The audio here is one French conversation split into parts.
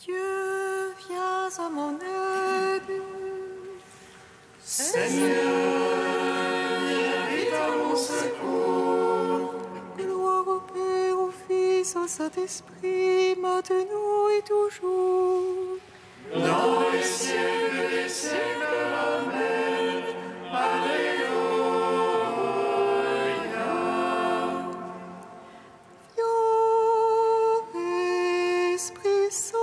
Dieu, viens à mon aide. Seigneur, viens vite à mon secours. Gloire au Père, au Fils, au Saint-Esprit, maintenant et toujours. Dans les siècles des siècles, Amen. Alléluia. Viens, Esprit Saint,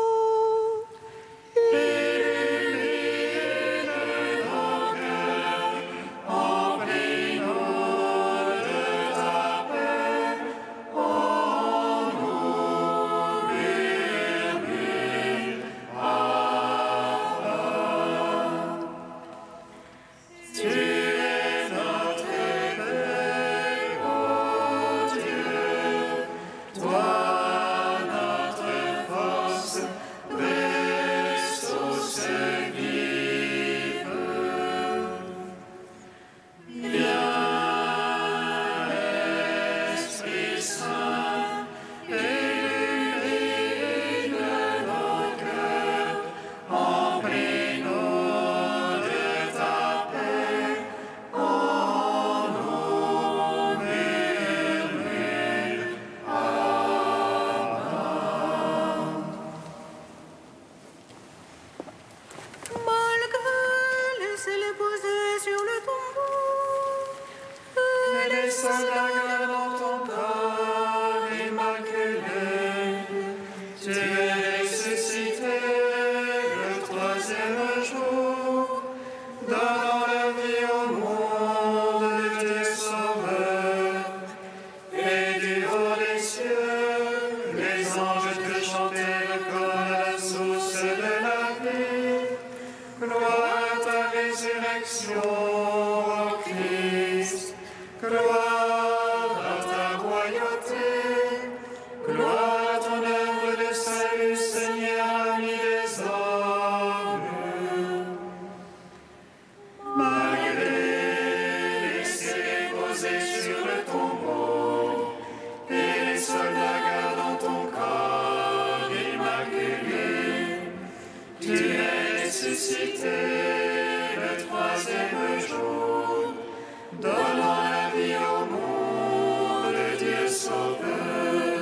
Illumine nos cœurs, emplis-nous de ta paix. En nous murmure Abba. Tu es notre Père, ô Dieu, toi notre force, belle source vive. Viens, Esprit Saint, illumine nos cœurs, emplis-nous de ta paix. En nous murmure malgré laissez-les poser sur le tombeau. Les soldats gardant ton corps immaculé, tu es ressuscité le troisième jour, donnant la vie au monde, Dieu sauveur. Et du haut des cieux, les anges te chantèrent comme à la source de la vie. Gloire à ta résurrection, ô Christ. Gloire à ta royauté. Gloire à ton œuvre de salut, Seigneur, ami des hommes. Malgré les scellés posés sur le tombeau et les soldats gardant ton corps immaculé, tu es ressuscité le troisième jour, donnant la vie au monde, Dieu sauveur.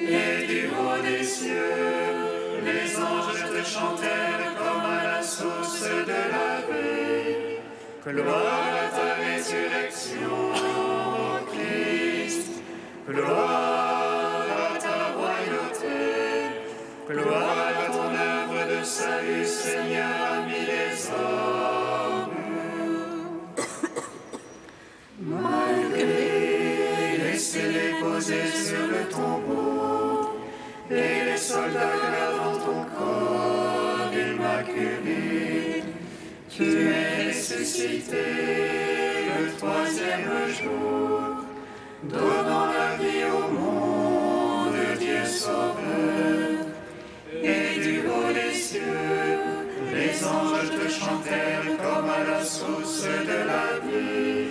Et du haut des cieux, les anges te chantèrent comme à la source de la vie. Gloire à ta résurrection, ô Christ. Gloire à ta royauté. Gloire à ton œuvre de salut, Seigneur, ami des hommes. Malgré les scellés posés sur le tombeau et les soldats gardant ton corps immaculé, tu es ressuscité le troisième jour, donnant la vie au monde, Dieu sauveur. Et du haut des cieux, les anges te chantèrent comme à la source de la vie.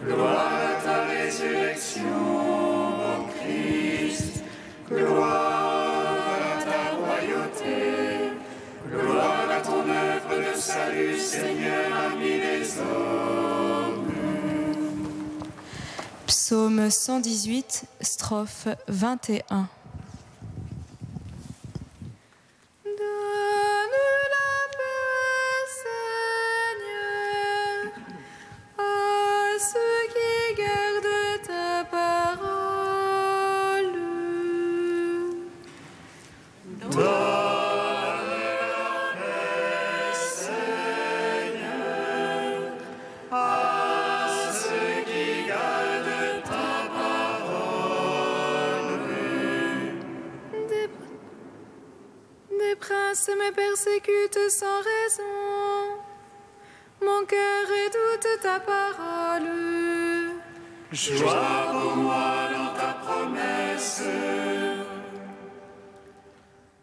Gloire à ta résurrection, ô Christ. Gloire à ta royauté. Gloire à ton œuvre de salut, Seigneur, ami des hommes. Psaume 118, strophe 21. Donne la paix, Seigneur, à ceux qui gardent ta parole. Donne la paix, Seigneur, à ceux qui gardent ta parole. Des princes me persécutent sans raison. Mon cœur redoute ta parole. Joie pour moi dans ta promesse,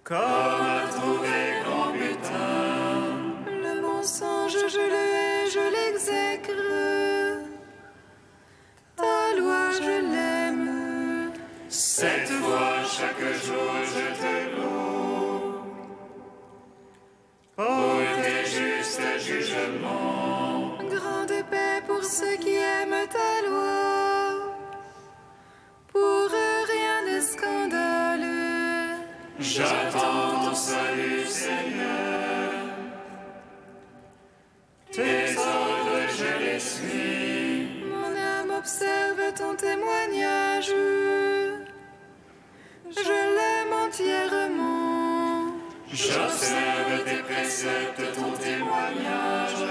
comme à trouver grand butin. Le mensonge, je le hais, je l'exècre. Ta loi, je l'aime. Cette fois, chaque jour, je te loue. seulement. Grande paix pour ceux qui aiment ta loi. Pour eux, rien de scandaleux. J'attends ton salut, Seigneur. Tes ordres, je les suis. Mon âme observe ton témoignage. Je l'aime entièrement. J'observe tes préceptes, ton témoignage.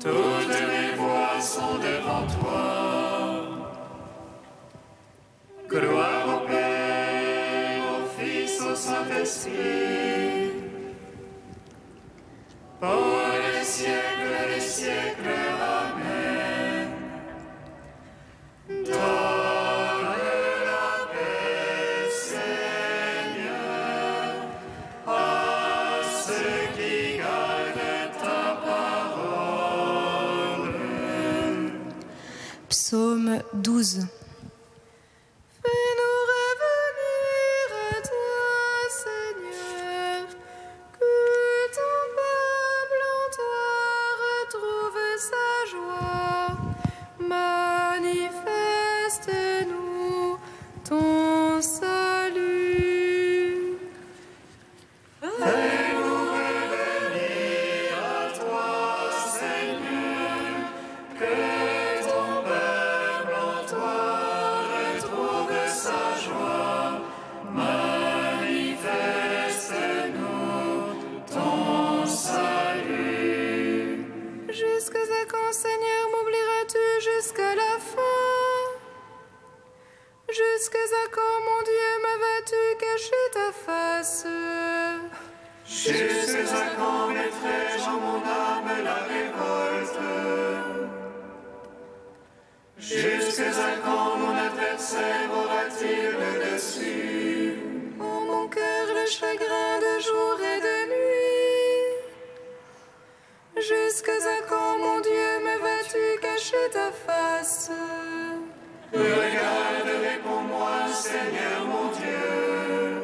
Toutes mes voies sont devant toi. Gloire au Père, au Fils, au Saint-Esprit. Pour les siècles, Amen. Donne la paix, Seigneur, à ceux qui gardent ta parole. Psaume 12. Fais-nous revenir à toi, Seigneur, que ton peuple en toi retrouve sa joie. Manifeste-nous ton salut. Fais-nous revenir à toi, Seigneur, que ton peuple en toi retrouve sa joie. Manifeste-nous ton salut. Jusqu'à quand, Seigneur, m'oublieras-tu jusqu'à la fin? Jusqu'à quand, mon Dieu, me vas-tu cacher ta face? Jusqu'à quand mettrai-je en mon âme la révolte? Jusqu'à quand mon adversaire aura-t-il le dessus? En mon cœur le chagrin de jour et de nuit. Jusqu'à quand, mon Dieu, me vas-tu cacher ta face? Regarde, réponds-moi, Seigneur mon Dieu.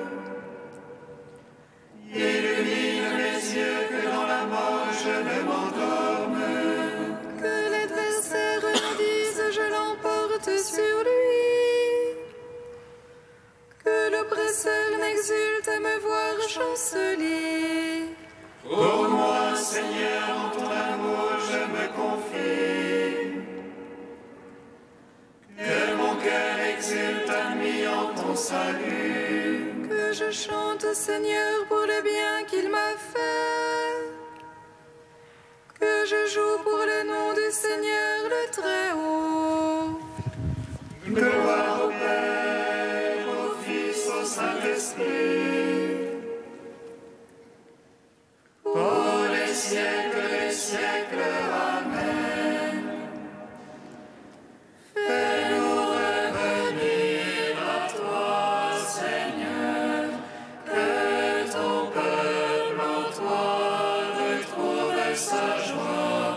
Illumine mes yeux que dans la mort je ne m'endorme. Que l'adversaire me dise je l'emporte sur lui. Que l'oppresseur n'exulte à me voir chanceler. Pour moi, Seigneur, en ton amour je me confie. Que mon cœur exulte admis en ton salut. Que je chante au Seigneur pour le bien qu'il m'a fait. Que je joue pour le nom du Seigneur le Très-Haut. Gloire au Père, au Fils, au Saint-Esprit. Pour les siècles, Amen. Fais-nous revenir à toi, Seigneur, que ton peuple en toi retrouve sa joie.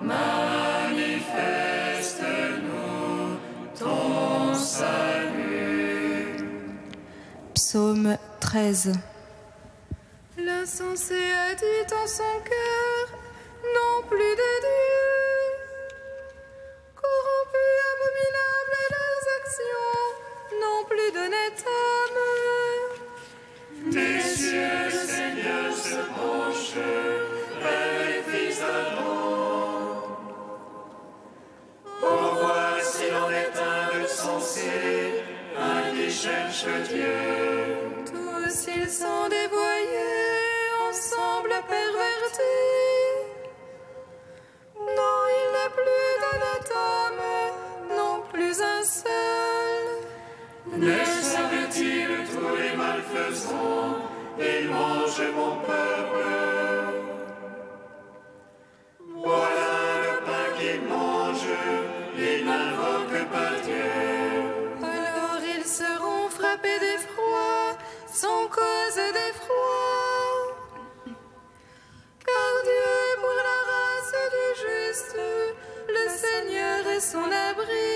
Manifeste-nous ton salut. Psaume 13. L'insensé a dit en son cœur, non plus de Dieu. Corrompus, abominables leurs actions, non plus d'honnête homme. Tes cieux, Seigneur, se penchent vers les fils d'Adam. Pour voir s'il en est un de sensé, un qui cherche Dieu. Tous ils sont dévoyés, ensemble pervertis. Non, il n'est plus d'honnête homme, non plus un seul. Ne savent-ils tous les malfaisants, ils mangent mon peuple. Voilà le pain qu'ils mangent, ils n'invoquent pas Dieu. Alors ils seront frappés d'effroi, sans cause d'effroi. Car Dieu est pour la race du juste, le Seigneur est son abri.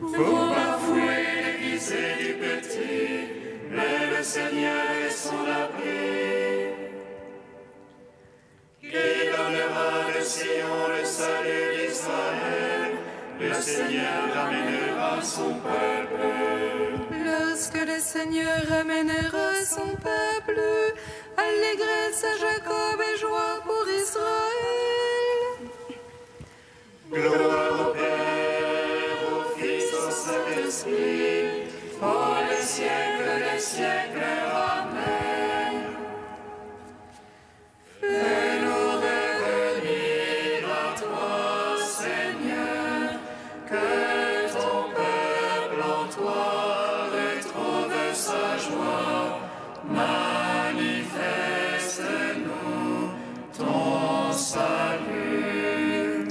Faut bafouer l'aiguisé du petit, mais le Seigneur est son abri. le Seigneur ramènera son peuple. Lorsque le Seigneur ramènera son peuple, allégresse à Jacob et joie pour Israël. Gloire au Père, au Fils, au Saint-Esprit, pour les siècles des siècles. Amen. Fais-nous revenir à toi, Seigneur, que ton peuple en toi retrouve sa joie. Manifeste-nous ton salut.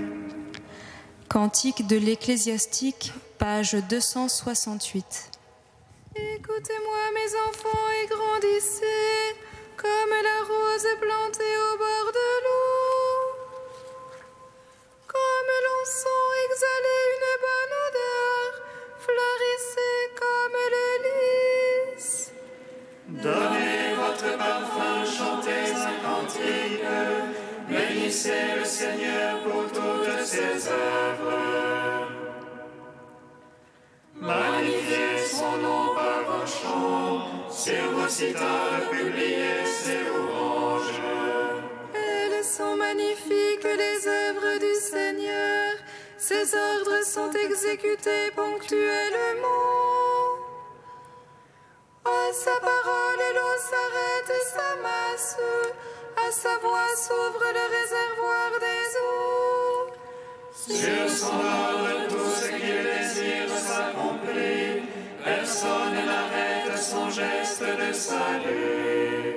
Cantique de l'Ecclésiastique, page 268. Écoutez-moi, mes enfants, et grandissez, comme la rose plantée au bord de l'eau. Comme l'encens, exhalez une bonne odeur, fleurissez comme le lys. Donnez votre parfum, chantez un cantique, bénissez le Seigneur pour toutes ses œuvres. Magnifiez son nom par vos chants, sur vos cithars publiez ses louanges. Elles sont magnifiques, les œuvres du Seigneur, ses ordres sont exécutés ponctuellement. À sa parole, l'eau s'arrête et s'amasse, à sa voix s'ouvre le réservoir des eaux. Sur son ordre, tout ce qu'il désire s'accomplit, personne n'arrête son geste de salut.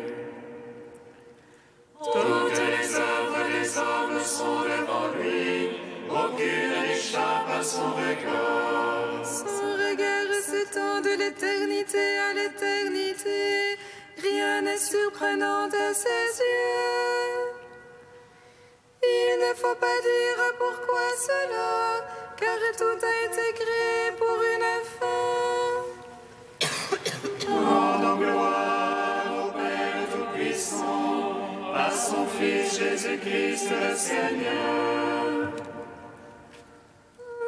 Toutes les œuvres des hommes sont devant lui, aucune n'échappe à son regard. Son regard s'étend de l'éternité à l'éternité, rien n'est surprenant à ses yeux. Il ne faut pas dire pourquoi cela, car tout a été créé pour une fin. Rendons gloire au Père Tout-Puissant, à son Fils Jésus-Christ le Seigneur,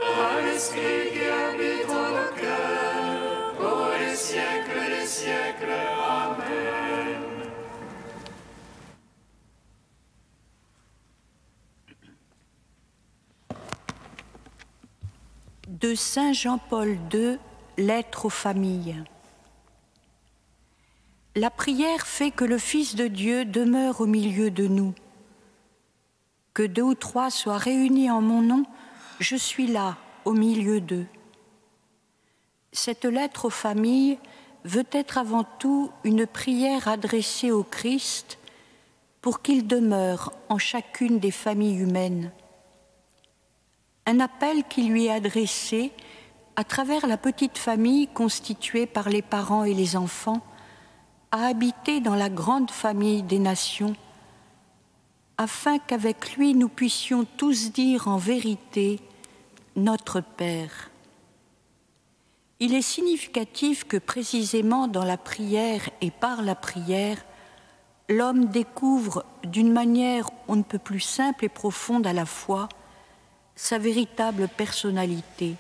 à l'Esprit qui habite en nos cœurs, pour les siècles des siècles. Amen. De Saint Jean-Paul II, lettre aux familles. La prière fait que le Fils de Dieu demeure au milieu de nous. Que 2 ou 3 soient réunis en mon nom, je suis là, au milieu d'eux. Cette lettre aux familles veut être avant tout une prière adressée au Christ pour qu'il demeure en chacune des familles humaines. Un appel qui lui est adressé à travers la petite famille constituée par les parents et les enfants à habiter dans la grande famille des nations, afin qu'avec lui nous puissions tous dire en vérité « Notre Père ». Il est significatif que précisément dans la prière et par la prière, l'homme découvre d'une manière on ne peut plus simple et profonde à la fois sa véritable personnalité.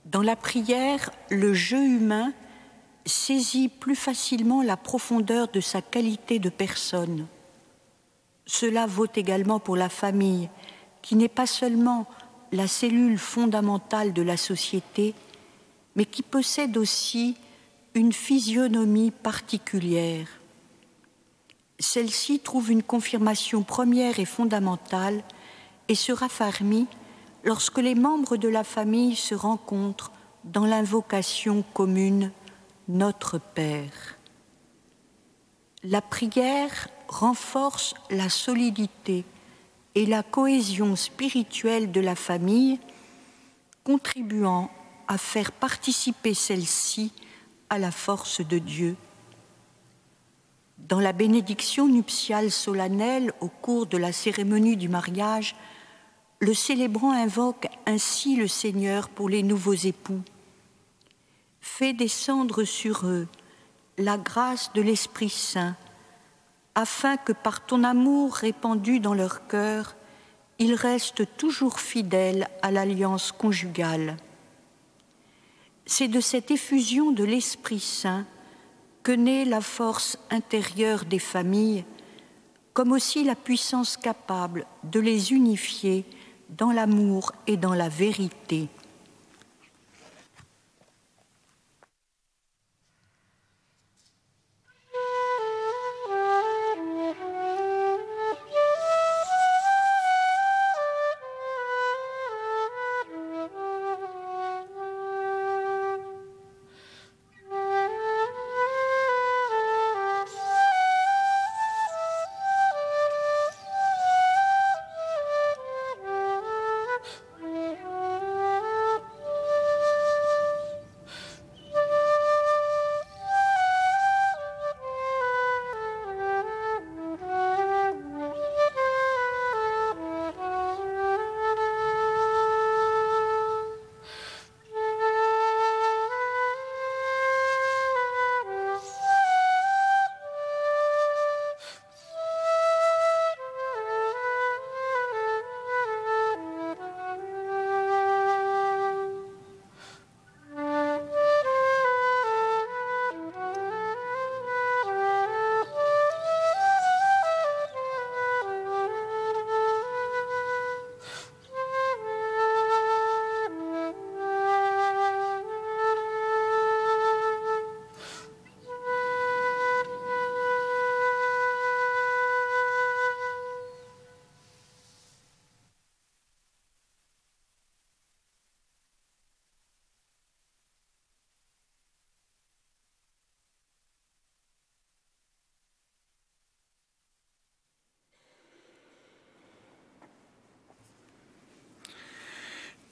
Dans la prière, le jeu humain saisit plus facilement la profondeur de sa qualité de personne. Cela vaut également pour la famille, qui n'est pas seulement la cellule fondamentale de la société, mais qui possède aussi une physionomie particulière. Celle-ci trouve une confirmation première et fondamentale et se raffermit lorsque les membres de la famille se rencontrent dans l'invocation commune « Notre Père ». La prière renforce la solidité et la cohésion spirituelle de la famille, contribuant à faire participer celle-ci à la force de Dieu. Dans la bénédiction nuptiale solennelle au cours de la cérémonie du mariage, le célébrant invoque ainsi le Seigneur pour les nouveaux époux. Fais descendre sur eux la grâce de l'Esprit Saint, afin que par ton amour répandu dans leur cœur, il reste toujours fidèle à l'alliance conjugale. C'est de cette effusion de l'Esprit Saint que naît la force intérieure des familles, comme aussi la puissance capable de les unifier dans l'amour et dans la vérité.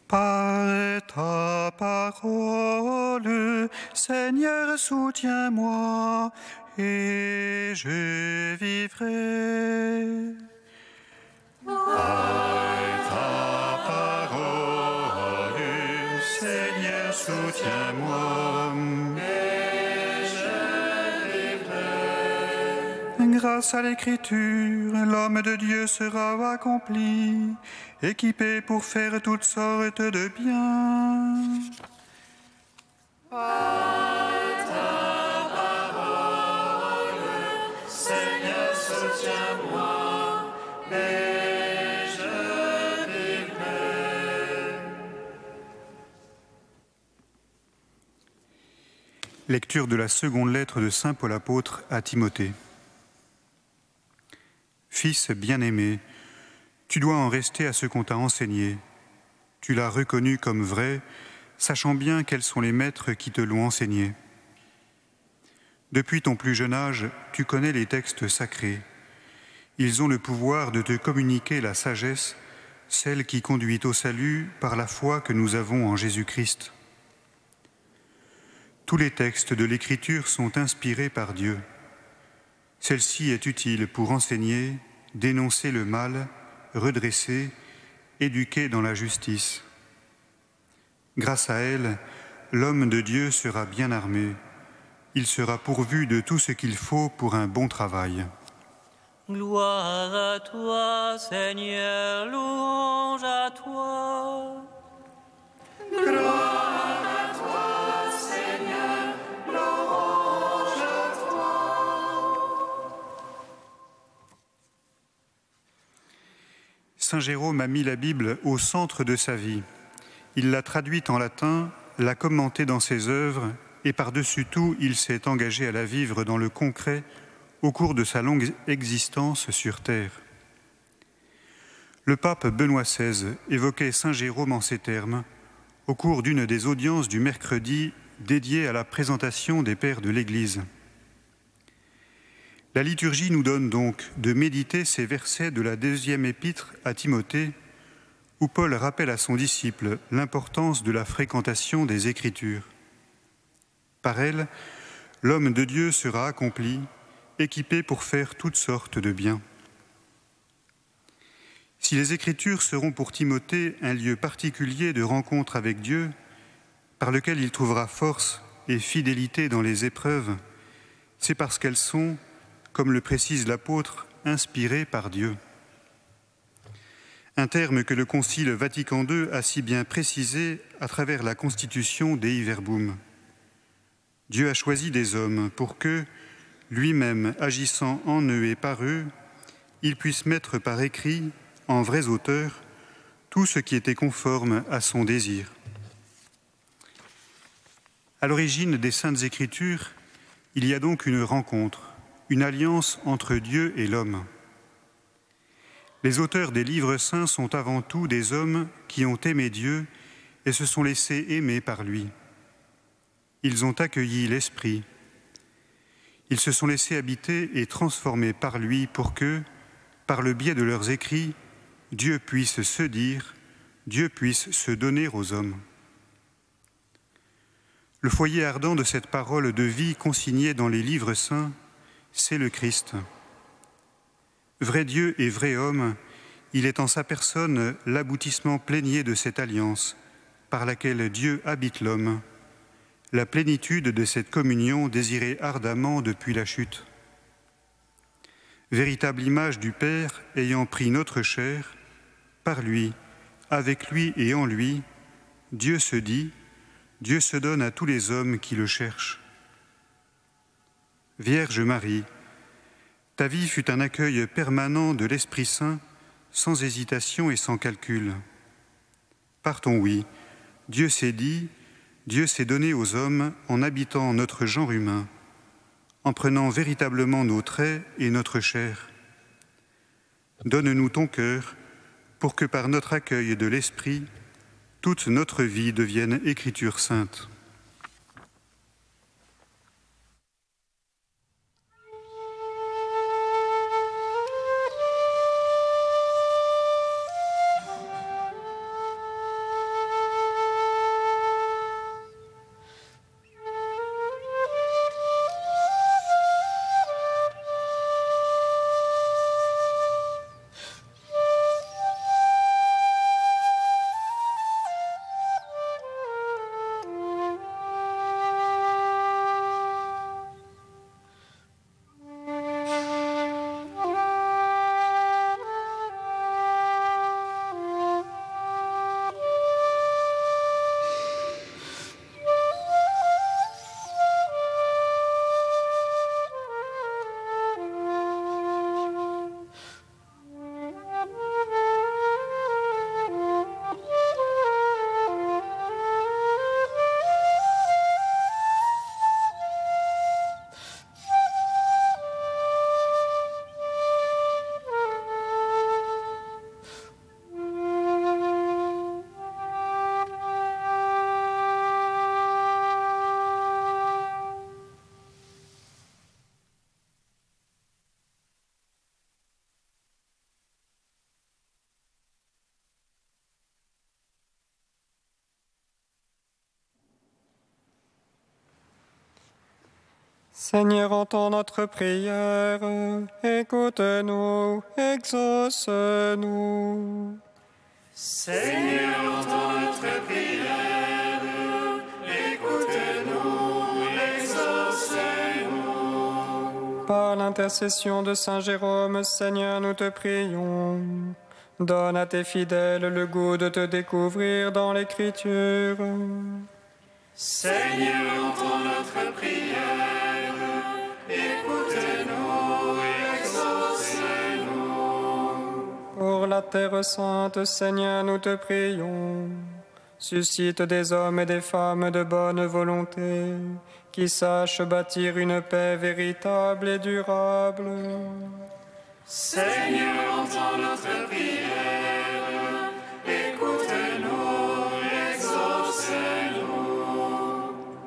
Par ta parole, Seigneur, soutiens-moi et je vivrai. Par ta parole, Seigneur, soutiens-moi et je vivrai. Grâce à l'Écriture, l'homme de Dieu sera accompli, équipé pour faire toutes sortes de biens. Par ta parole, Seigneur, soutiens-moi et je vivrai. Lecture de la seconde lettre de saint Paul apôtre à Timothée. Fils bien-aimé, tu dois en rester à ce qu'on t'a enseigné. Tu l'as reconnu comme vrai, sachant bien quels sont les maîtres qui te l'ont enseigné. Depuis ton plus jeune âge, tu connais les textes sacrés. Ils ont le pouvoir de te communiquer la sagesse, celle qui conduit au salut par la foi que nous avons en Jésus-Christ. Tous les textes de l'Écriture sont inspirés par Dieu. Celle-ci est utile pour enseigner, dénoncer le mal, redresser, éduquer dans la justice. Grâce à elle, l'homme de Dieu sera bien armé. Il sera pourvu de tout ce qu'il faut pour un bon travail. Gloire à toi, Seigneur, louange à toi. Gloire à toi, Seigneur, louange à toi. Saint Jérôme a mis la Bible au centre de sa vie. Il l'a traduite en latin, l'a commentée dans ses œuvres et par-dessus tout, il s'est engagé à la vivre dans le concret au cours de sa longue existence sur terre. Le pape Benoît XVI évoquait Saint Jérôme en ces termes au cours d'une des audiences du mercredi dédiée à la présentation des pères de l'Église. La liturgie nous donne donc de méditer ces versets de la deuxième épître à Timothée, où Paul rappelle à son disciple l'importance de la fréquentation des Écritures. Par elle, l'homme de Dieu sera accompli, équipé pour faire toutes sortes de biens. Si les Écritures seront pour Timothée un lieu particulier de rencontre avec Dieu, par lequel il trouvera force et fidélité dans les épreuves, c'est parce qu'elles sont, comme le précise l'apôtre, inspirées par Dieu. un terme que le Concile Vatican II a si bien précisé à travers la constitution Dei Verbum. Dieu a choisi des hommes pour que, lui-même agissant en eux et par eux, il puisse mettre par écrit, en vrais auteurs, tout ce qui était conforme à son désir. À l'origine des Saintes Écritures, il y a donc une rencontre, une alliance entre Dieu et l'homme. Les auteurs des livres saints sont avant tout des hommes qui ont aimé Dieu et se sont laissés aimer par lui. Ils ont accueilli l'Esprit. Ils se sont laissés habiter et transformer par lui pour que, par le biais de leurs écrits, Dieu puisse se dire, Dieu puisse se donner aux hommes. Le foyer ardent de cette parole de vie consignée dans les livres saints, c'est le Christ. Vrai Dieu et vrai homme, il est en sa personne l'aboutissement plénier de cette alliance par laquelle Dieu habite l'homme, la plénitude de cette communion désirée ardemment depuis la chute. Véritable image du Père ayant pris notre chair, par lui, avec lui et en lui, Dieu se dit, Dieu se donne à tous les hommes qui le cherchent. Vierge Marie, ta vie fut un accueil permanent de l'Esprit Saint, sans hésitation et sans calcul. Par ton oui, Dieu s'est dit, Dieu s'est donné aux hommes en habitant notre genre humain, en prenant véritablement nos traits et notre chair. Donne-nous ton cœur, pour que par notre accueil de l'Esprit, toute notre vie devienne écriture sainte. Seigneur, entends notre prière, écoute-nous, exauce-nous. Seigneur, entends notre prière, écoute-nous, exauce-nous. Par l'intercession de Saint Jérôme, Seigneur, nous te prions. Donne à tes fidèles le goût de te découvrir dans l'Écriture. Seigneur, entends notre prière, écoute-nous et exauce-nous. Pour la terre sainte, Seigneur, nous te prions. Suscite des hommes et des femmes de bonne volonté, qui sachent bâtir une paix véritable et durable. Seigneur, entends notre prière, écoute-nous et exauce-nous.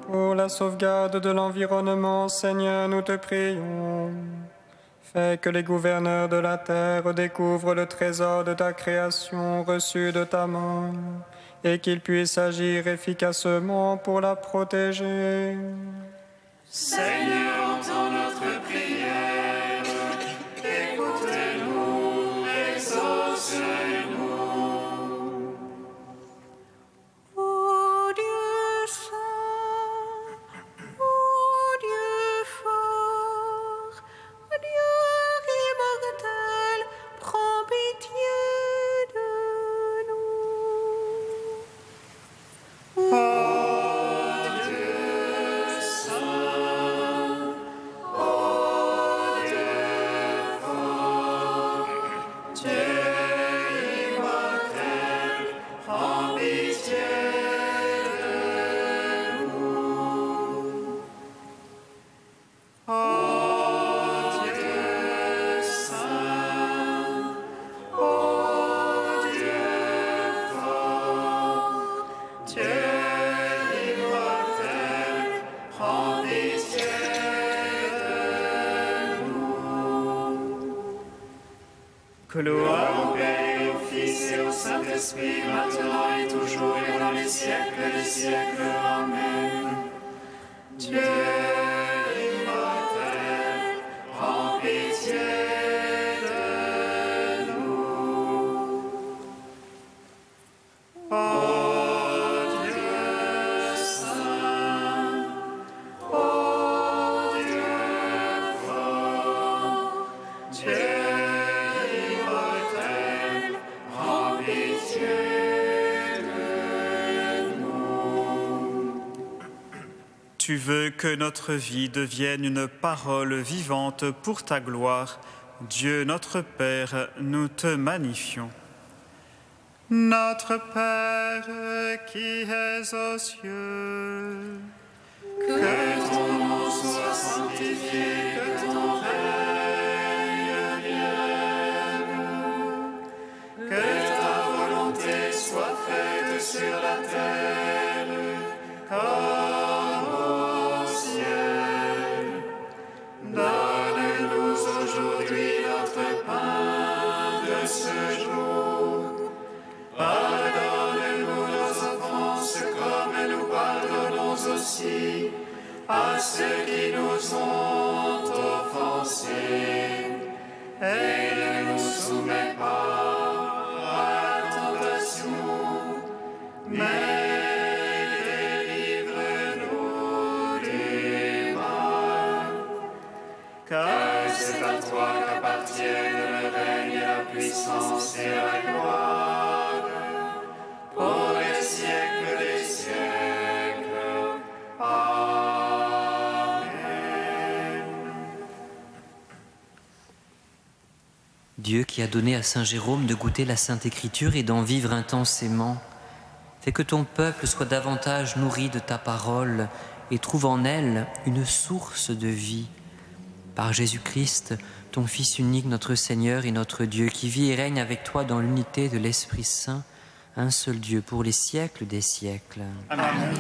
Pour la sauvegarde de l'environnement, Seigneur, nous te prions. Fais que les gouverneurs de la terre découvrent le trésor de ta création reçu de ta main, et qu'ils puissent agir efficacement pour la protéger. Seigneur, entends notre prière, écoute-nous, exauce-nous. Ô Dieu saint, ô Dieu fort, ô Dieu immortel, prends pitié de Gloire au Père et au Fils et au Saint-Esprit, maintenant et toujours et dans les siècles des siècles. Amen. Dieu immortel, prends pitié de nous. Ô Dieu saint, ô Dieu fort, Dieu immortel, prends pitié de nous. Tu veux que notre vie devienne une parole vivante pour ta gloire. Dieu notre Père, nous te magnifions. Notre Père qui es aux cieux, Que ton nom soit sanctifié, que ton règne vienne, que ta volonté soit faite sur la terre comme au ciel. Donne-nous aujourd'hui notre pain de ce jour. Pardonne-nous nos offenses comme nous pardonnons aussi à ceux qui nous ont offensés. Et ne nous soumets pas à la tentation, mais délivre-nous du mal. Car c'est à toi qu'appartiennent le règne et la puissance et la gloire, pour les siècles des siècles. Amen. Dieu qui a donné à saint Jérôme de goûter la Sainte Écriture et d'en vivre intensément, fais que ton peuple soit davantage nourri de ta parole et trouve en elle une source de vie. Par Jésus-Christ, ton Fils unique, notre Seigneur et notre Dieu, qui vit et règne avec toi dans l'unité de l'Esprit Saint, un seul Dieu, pour les siècles des siècles. Amen.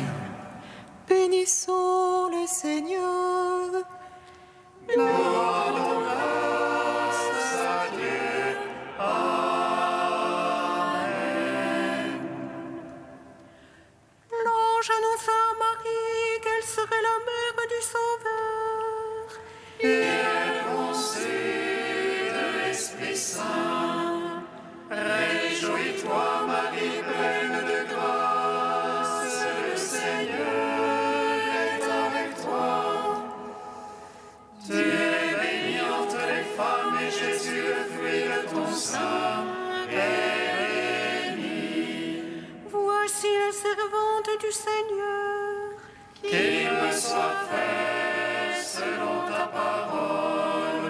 Bénissons le Seigneur. Nous rendons grâce à Dieu. Amen. L'ange annonça à Marie qu'elle serait la mère du Sauveur. Et elle conçut de l'Esprit Saint. Réjouis-toi, Marie, pleine de grâce, le Seigneur est avec toi. Tu es bénie entre les femmes, et Jésus, le fruit de ton sein, est béni. Voici la servante du Seigneur. Qu'il me soit fait selon ta parole.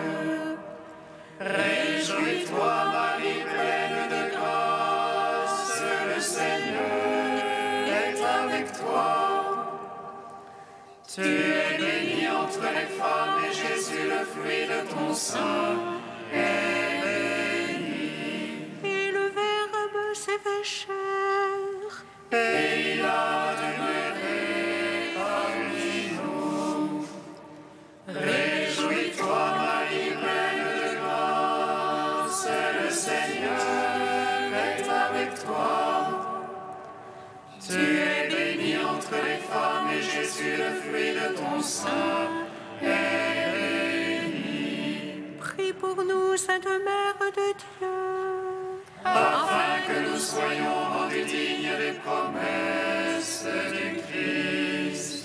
Réjouis-toi, Marie, pleine de grâce, le Seigneur est avec toi. Tu es bénie entre les femmes, et Jésus, le fruit de ton sein, est béni. Et le Verbe s'est fait chair. Et il a demeuré parmi nous. Réjouis-toi, Marie, pleine de grâce, le Seigneur est avec toi. Tu es bénie entre les femmes, et Jésus, le fruit de ton sein, est béni. Prie pour nous, Sainte Mère de Dieu. Afin que nous soyons rendus dignes des promesses du Christ.